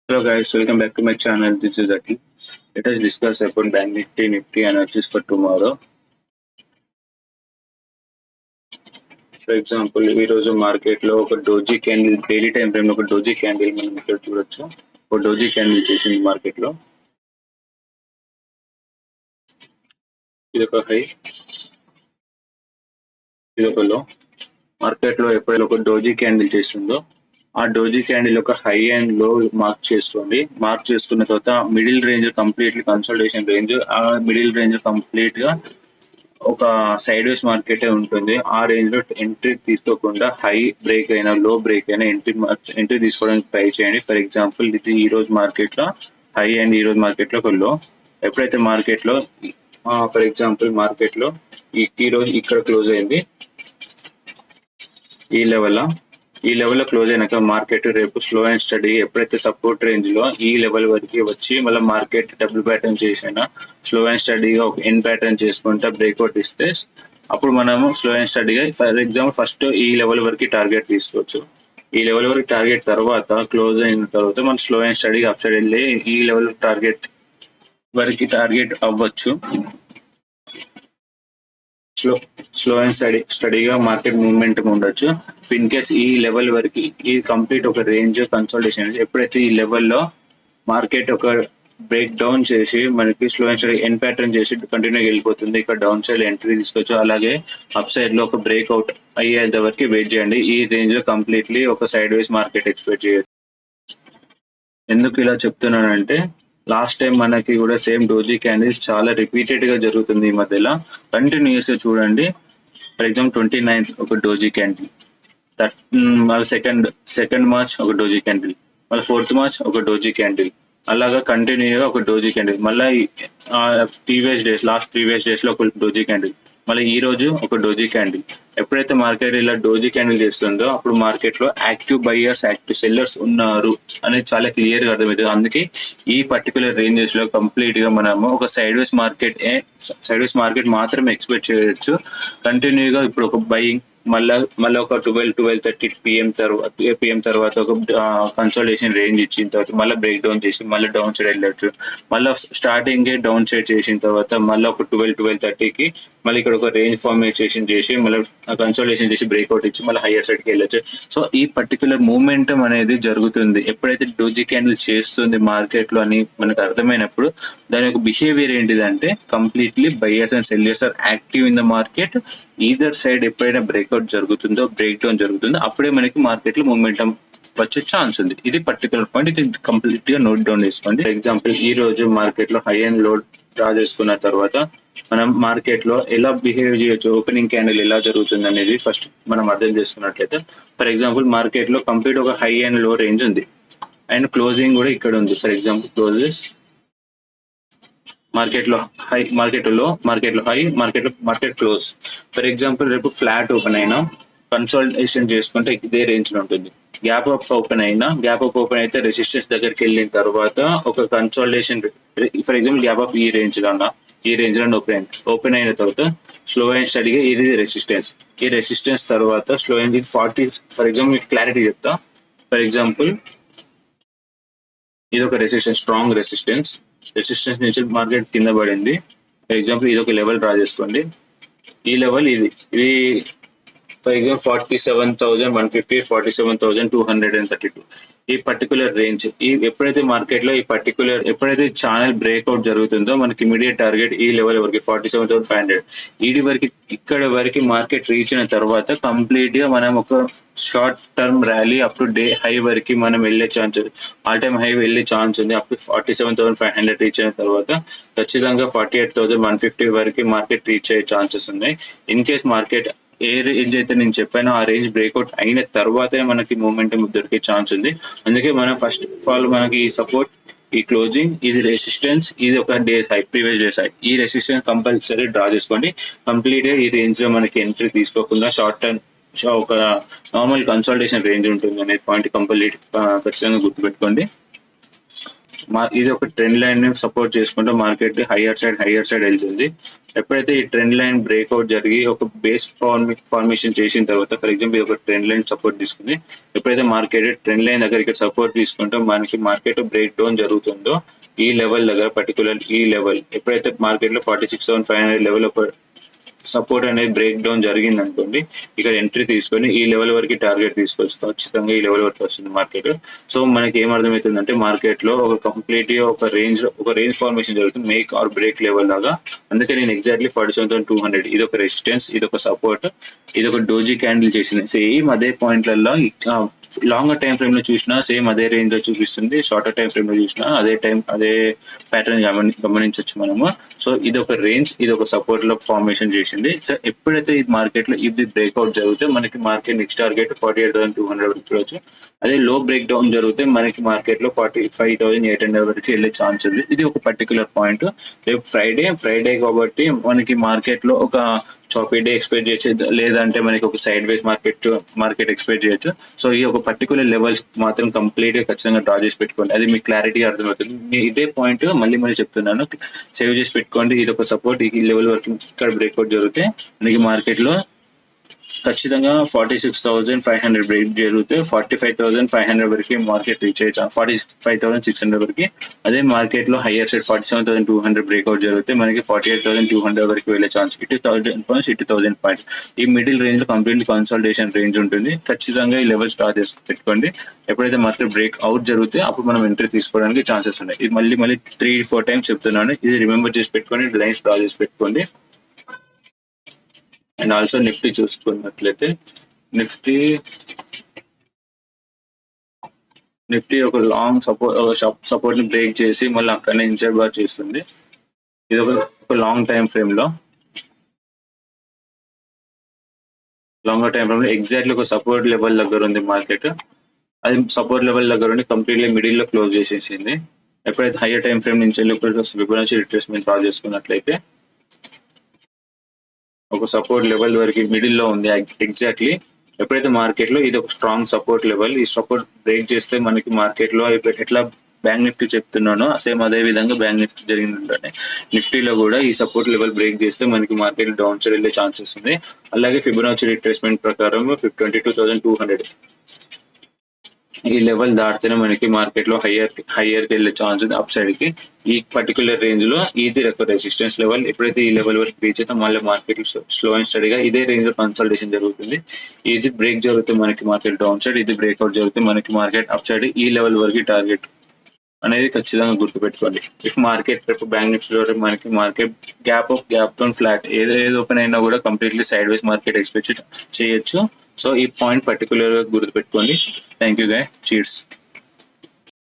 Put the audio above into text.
Hello guys, welcome back to my channel. This is Aki. Let us discuss about Bank Nifty analysis for tomorrow. For example, ఈ రోజు market లో ఒక doji candle daily time frame లో ఒక doji candle మనం ఇక్కడ చూడొచ్చు. ఒక డోజీ క్యాండిల్ చేసింది మార్కెట్ లో. ఇది ఒక హై, ఇది ఒక లో. మార్కెట్ లో ఎప్పుడైతే ఒక డోజీ క్యాండిల్ చేస్తుందో ఆ డోజీ క్యాండిల్ ఒక హై అండ్ లో మార్క్ చేసుకోండి. మార్క్ చేసుకున్న తర్వాత middle range completely consultation range, ఆ మిడిల్ రేంజ్ కంప్లీట్ గా ఒక సైడ్ వేస్ మార్కెటే ఉంటుంది. ఆ రేంజ్ లో ఎంట్రీ తీసుకోకుండా హై బ్రేక్ అయినా లో బ్రేక్ అయినా ఎంట్రీ తీసుకోవడానికి ట్రై చేయండి. ఫర్ ఎగ్జాంపుల్ ఇది ఈ రోజు మార్కెట్ లో హై అండ్ ఈ రోజు మార్కెట్ లో ఒక లో. ఎప్పుడైతే మార్కెట్ లో ఫర్ ఎగ్జాంపుల్ మార్కెట్ లో ఈ రోజు ఇక్కడ క్లోజ్ అయింది ఈ లెవెల్ లో క్లోజ్ అయినాక మార్కెట్ రేపు స్లో అండ్ స్టడీ ఎప్పుడైతే సపోర్ట్ రేంజ్ లో ఈ లెవెల్ వరకు వచ్చి మళ్ళీ మార్కెట్ డబుల్ ప్యాటర్న్ చేసినా స్లో అండ్ స్టడీగా ఒక ఎన్ ప్యాటర్న్ చేసుకుంటా బ్రేక్అవుట్ ఇస్తే అప్పుడు మనము స్లో అండ్ స్టడీగా ఫర్ ఎగ్జాంపుల్ ఫస్ట్ ఈ లెవెల్ వరకు టార్గెట్ తీసుకోవచ్చు. ఈ లెవెల్ వరకు టార్గెట్ తర్వాత క్లోజ్ అయిన తర్వాత మనం స్లో అండ్ స్టడీగా అప్ సైడ్ వెళ్ళి ఈ లెవెల్ టార్గెట్ వరకు టార్గెట్ అవ్వచ్చు. స్లో అండ్ స్టడీగా మార్కెట్ మూవ్మెంట్ ఉండొచ్చు. ఇన్ కేస్ ఈ లెవెల్ వరకు ఈ కంప్లీట్ ఒక రేంజ్ కన్సల్టేషన్ ఎప్పుడైతే ఈ లెవెల్లో మార్కెట్ ఒక బ్రేక్ డౌన్ చేసి మనకి slow and study N pattern చేసి కంటిన్యూగా వెళ్ళిపోతుంది. ఇక్కడ డౌన్ సైడ్ ఎంట్రీ తీసుకోవచ్చు. అలాగే అప్ సైడ్ లో ఒక బ్రేక్అవుట్ అయ్యేంత వరకు వెయిట్ చేయండి. ఈ రేంజ్ లో కంప్లీట్లీ ఒక సైడ్ వేస్ మార్కెట్ ఎక్స్పెక్ట్ చేయొచ్చు. ఎందుకు ఇలా చెప్తున్నానంటే లాస్ట్ టైం మనకి కూడా సేమ్ డోజీ క్యాండిల్స్ చాలా రిపీటెడ్ గా జరుగుతుంది ఈ మధ్యలో. కంటిన్యూస్ గా చూడండి. ఫర్ ఎగ్జాంపుల్ 29th ఒక డోజీ క్యాండిల్, మళ్ళీ సెకండ్ మార్చ్ ఒక డోజీ క్యాండిల్, మళ్ళీ 4th మార్చ్ ఒక డోజీ క్యాండిల్, అలాగా కంటిన్యూగా ఒక డోజీ క్యాండిల్, మళ్ళీ లాస్ట్ ప్రీవియస్ డేస్ లో ఒక డోజీ క్యాండిల్, మళ్ళీ ఈ రోజు ఒక డోజీ క్యాండిల్. ఎప్పుడైతే మార్కెట్ ఇలా డోజీ క్యాండిల్ చేస్తుందో అప్పుడు మార్కెట్ లో యాక్టివ్ బయ్యర్స్ యాక్టివ్ సెల్లర్స్ ఉన్నారు అనేది చాలా క్లియర్ గా అర్థమవుతుంది. అందుకే ఈ పర్టికులర్ రేంజెస్ లో కంప్లీట్ గా మనము ఒక సైడ్ వేస్ మార్కెట్ మాత్రమే ఎక్స్పెక్ట్ చేయొచ్చు. కంటిన్యూగా ఇప్పుడు ఒక బయింగ్ మళ్ళీ ఒక 12:30 పిఎం తర్వాత ఒక కన్సల్టేషన్ రేంజ్ ఇచ్చిన తర్వాత మళ్ళీ బ్రేక్ డౌన్ చేసి మళ్ళీ డౌన్ సైడ్ వెళ్ళొచ్చు. మళ్ళీ స్టార్టింగ్ డౌన్ సైడ్ చేసిన తర్వాత మళ్ళీ ఒక 12:30కి మళ్ళీ ఇక్కడ ఒక రేంజ్ ఫార్మేషన్ చేసి మళ్ళీ కన్సల్టేషన్ చేసి బ్రేక్అవుట్ ఇచ్చి మళ్ళీ హైయర్ సైడ్కి వెళ్ళొచ్చు. సో ఈ పర్టికులర్ మూమెంటం అనేది జరుగుతుంది ఎప్పుడైతే డోజీ క్యాండిల్ చేస్తుంది మార్కెట్ లో అని మనకు అర్థమైనప్పుడు దాని యొక్క బిహేవియర్ ఏంటిదంటే completely buyers and sellers are active in the market. Either side ఎప్పుడైనా బ్రేక్అవుట్ జరుగుతుందో బ్రేక్ డౌన్ జరుగుతుందో అప్పుడే మనకి మార్కెట్ లో మూమెంటం వచ్చే ఛాన్స్ ఉంది. ఇది పర్టికులర్ పాయింట్, ఇది కంప్లీట్ గా నోట్ డౌన్ చేసుకోండి. ఫర్ ఎగ్జాంపుల్ ఈ రోజు మార్కెట్ లో హై అండ్ లో డ్రా చేసుకున్న తర్వాత మనం మార్కెట్ లో ఎలా బిహేవ్ చేయొచ్చు, ఓపెనింగ్ క్యాండిల్ ఎలా జరుగుతుంది అనేది ఫస్ట్ మనం అర్థం చేసుకున్నట్లయితే ఫర్ ఎగ్జాంపుల్ మార్కెట్ లో కంప్లీట్ ఒక హై అండ్ లో రేంజ్ ఉంది అండ్ క్లోజింగ్ కూడా ఇక్కడ ఉంది. ఫర్ ఎగ్జాంపుల్ క్లోజెస్ మార్కెట్ లో high, market high, market close. For example రేపు ఫ్లాట్ ఓపెన్ అయినా కన్సల్టేషన్ చేసుకుంటే ఇదే రేంజ్ లో ఉంటుంది. గ్యాప్ అప్ ఓపెన్ అయితే రెసిస్టెన్స్ దగ్గరికి వెళ్ళిన తర్వాత ఒక consultation for example gap up ఈ రేంజ్ లో ఓపెన్ అయిన తర్వాత స్లో అండ్ స్టడీగా ఇది రెసిస్టెన్స్. ఈ రెసిస్టెన్స్ తర్వాత స్లో అండ్ 40 ఫర్ ఎగ్జాంపుల్ మీకు క్లారిటీ చెప్తా. ఫర్ ఎగ్జాంపుల్ ఇది ఒక స్ట్రాంగ్ రెసిస్టెన్స్ నుంచి మార్కెట్ కింద పడింది. ఫర్ ఎగ్జాంపుల్ ఇది ఒక లెవెల్ డ్రా చేసుకోండి. ఈ లెవెల్ ఇది ఫర్ ఎగ్జాంపుల్ 47,150, 47,232 ఈ పర్టికులర్ రేంజ్. ఎప్పుడైతే మార్కెట్ లో ఎప్పుడైతే ఛానల్ బ్రేక్అవుట్ జరుగుతుందో మనకి ఇమీడియట్ టార్గెట్ ఈ లెవెల్ వరకు 47,500. ఇక్కడ వరకు మార్కెట్ రీచ్ అయిన తర్వాత కంప్లీట్ గా మనం ఒక short term rally up to day high వరకు మనం వెళ్ళే ఛాన్స్, ఆల్ టైమ్ హై వెళ్ళే ఛాన్స్ ఉంది. అప్ టు 47,500 రీచ్ అయిన తర్వాత ఖచ్చితంగా 48,150 వరకు మార్కెట్ రీచ్ అయ్యే ఛాన్సెస్ ఉన్నాయి. In case market A range అయితే నేను చెప్పానో ఆ రేంజ్ బ్రేక్అవుట్ అయిన తర్వాతే మనకి మూమెంటం దొరికే ఛాన్స్ ఉంది. అందుకే మనం ఫస్ట్ ఆఫ్ ఆల్ మనకి ఈ సపోర్ట్, ఈ క్లోజింగ్, ఇది రెసిస్టెన్స్, ఇది ఒక days high, previous days high. ఈ రెసిస్టెన్స్ కంపల్సరీ డ్రా చేసుకోండి. కంప్లీట్ గా ఈ రేంజ్ లో మనకి ఎంట్రీ తీసుకోకుండా షార్ట్ టర్మ్ ఒక నార్మల్ కన్సల్టేషన్ రేంజ్ ఉంటుంది అనే పాయింట్ ఖచ్చితంగా గుర్తుపెట్టుకోండి. ఇది ఒక ట్రెండ్ లైన్ ని సపోర్ట్ చేసుకుంటూ మార్కెట్ హయ్యర్ సైడ్ వెళ్తుంది. ఎప్పుడైతే ఈ ట్రెండ్ లైన్ బ్రేక్అవుట్ జరిగి ఒక బేస్ ఫార్మేషన్ చేసిన తర్వాత, ఫర్ ఎగ్జాంపుల్ ఒక ట్రెండ్ లైన్ సపోర్ట్ తీసుకుంది, ఎప్పుడైతే మార్కెట్ ట్రెండ్ లైన్ దగ్గర ఇక్కడ సపోర్ట్ తీసుకుంటూ మనకి మార్కెట్ బ్రేక్ డౌన్ జరుగుతుందో, ఈ లెవెల్ దగ్గర పర్టికులర్ ఈ లెవెల్ ఎప్పుడైతే మార్కెట్ లో 46,500 లెవెల్ ఒక సపోర్ట్ అనేది బ్రేక్ డౌన్ జరిగింది అనుకోండి, ఇక్కడ ఎంట్రీ తీసుకొని ఈ లెవెల్ వరకు టార్గెట్ తీసుకోవచ్చు. ఖచ్చితంగా ఈ లెవెల్ వరకు వస్తుంది మార్కెట్. సో మనకి ఏం అర్థమవుతుందంటే మార్కెట్ లో ఒక కంప్లీట్ ఒక రేంజ్ ఫార్మేషన్ జరుగుతుంది, మేక్ ఆర్ బ్రేక్ లెవెల్ లాగా. అందుకే నేను ఎగ్జాక్ట్లీ 47,200 ఇది ఒక రెసిస్టెన్స్, ఇది ఒక సపోర్ట్, ఇది ఒక డోజీ క్యాండిల్ చేసింది. సేమ్ అదే పాయింట్లలో లాంగర్ టైం ఫ్రేమ్ లో చూసినా సేమ్ అదే రేంజ్ లో చూపిస్తుంది, షార్టర్ టైం ఫ్రేమ్ లో చూసినా అదే ప్యాటర్న్ గమనించవచ్చు మనము. సో ఇది ఒక రేంజ్, ఇది ఒక సపోర్ట్ లో ఫార్మేషన్ చేసింది. సో ఎప్పుడైతే ఈ మార్కెట్ లో ఇది బ్రేక్అవుట్ జరిగితే మనకి మార్కెట్ నెక్స్ట్ టార్గెట్ 48,200 వరకు చూడవచ్చు. అదే లో బ్రేక్ డౌన్ జరిగితే మనకి మార్కెట్ లో 45,800 వరకు వెళ్ళే ఛాన్స్ ఉంది. ఇది ఒక పర్టికులర్ పాయింట్. రేపు ఫ్రైడే కాబట్టి మనకి మార్కెట్ లో ఒక చాపీ డే ఎక్స్పెక్ట్ చేయొచ్చు, లేదంటే మనకి ఒక సైడ్ వేస్ మార్కెట్ ఎక్స్పెక్ట్ చేయొచ్చు. సో ఈ ఒక పర్టికులర్ లెవెల్స్ మాత్రం కంప్లీట్ గా ఖచ్చితంగా డ్రా చేసి పెట్టుకోండి, అది మీకు క్లారిటీగా అర్థమవుతుంది. ఇదే పాయింట్ మళ్ళీ చెప్తున్నాను, సేవ్ చేసి పెట్టుకోండి. ఇది ఒక సపోర్ట్, ఈ లెవెల్ వరకు ఇక్కడ బ్రేక్అవుట్ జరిగితే మనకి మార్కెట్ లో ఖచ్చితంగా 46,500 బ్రేక్ జరిగితే 45,500 వరకు మార్కెట్ రీచ్ అయ్యే 45,600 వరకు. అదే మార్కెట్ లో హయ్యర్ సైడ్ 47,200 బ్రేక్అవుట్ జరిగితే మనకి 48,200 వరకు వెళ్ళే ఛాన్స్. ఇటు 1,000 పాయింట్స్, ఇటు 1,000 పాయింట్స్. ఈ మిడిల్ రేంజ్ లో కంప్లీట్ కన్సల్టేషన్ రేంజ్ ఉంటుంది. ఖచ్చితంగా ఈ లెవెల్ స్టార్ట్ చేసి పెట్టుకోండి. ఎప్పుడైతే మార్కెట్ బ్రేక్ అవుట్ జరిగితే అప్పుడు మనం ఎంట్రీ తీసుకోవడానికి ఛాన్సెస్ ఉన్నాయి. ఇది మళ్ళీ 3-4 టైమ్స్ చెప్తున్నాను, ఇది రిమెంబర్ చేసి పెట్టుకోండి, లైన్స్ డ్రా చేసి పెట్టుకోండి. అండ్ ఆల్సో నిఫ్టీ చూసుకున్నట్లయితే నిఫ్టీ ఒక లాంగ్ సపోర్ట్ ని బ్రేక్ చేసి మళ్ళీ అక్కడనే ఇన్సైడ్ బార్ చేస్తుంది. ఇది ఒక లాంగ్ టైం ఫ్రేమ్ లో ఎగ్జాక్ట్లీ ఒక సపోర్ట్ లెవెల్ దగ్గర ఉంది మార్కెట్. అది సపోర్ట్ లెవెల్ దగ్గర ఉండి కంప్లీట్లీ మిడిల్ లో క్లోజ్ చేసేసింది. ఎప్పుడైతే హైయర్ టైం ఫ్రేమ్ నుంచి ఫిబొనాచి రిట్రేస్మెంట్ డ్రా చేసుకున్నట్లయితే ఒక సపోర్ట్ లెవెల్ వరకు మిడిల్ లో ఉంది ఎగ్జాక్ట్లీ. ఎప్పుడైతే మార్కెట్ లో ఇది ఒక స్ట్రాంగ్ సపోర్ట్ లెవెల్, ఈ సపోర్ట్ బ్రేక్ చేస్తే మనకి మార్కెట్ లో ఎట్లా బ్యాంక్ నిఫ్టీ చెప్తున్నానో సేమ్ అదే విధంగా బ్యాంక్ నిఫ్టీ జరిగిందంటే నిఫ్టీలో కూడా ఈ సపోర్ట్ లెవెల్ బ్రేక్ చేస్తే మనకి మార్కెట్ డౌన్ సైడ్ వెళ్ళే ఛాన్సెస్ ఉంది. అలాగే ఫిబొనాచి రిట్రేస్మెంట్ ప్రకారం 22,200 ఈ లెవెల్ దాటితేనే మనకి మార్కెట్ లో హయ్యర్ కి వెళ్ళే ఛాన్స్ ఉంది అప్ సైడ్ కి. ఈ పర్టికులర్ రేంజ్ లో ఇది రెసిస్టెన్స్ లెవెల్. ఎప్పుడైతే ఈ లెవెల్ వరకు రీచ్ అయితే మళ్ళీ మార్కెట్ స్లో అండ్ స్టడీగా ఇదే రేంజ్ లో కన్సల్టేషన్ జరుగుతుంది. ఇది బ్రేక్ జరిగితే మనకి మార్కెట్ డౌన్ సైడ్, ఇది బ్రేక్అవుట్ జరిగితే మనకి మార్కెట్ అప్ సైడ్. ఈ లెవెల్ వరకు టార్గెట్ అనేది ఖచ్చితంగా గుర్తుపెట్టుకోండి. ఇఫ్ మార్కెట్ రేపు బ్యాంక్ నిఫ్టీ మనకి మార్కెట్ గ్యాప్ తో ఫ్లాట్ ఏది ఓపెన్ అయినా కూడా completely side wise market expect చేయొచ్చు. సో ఈ పాయింట్ పర్టికులర్ గా గుర్తుపెట్టుకోండి. Thank you guys, cheers.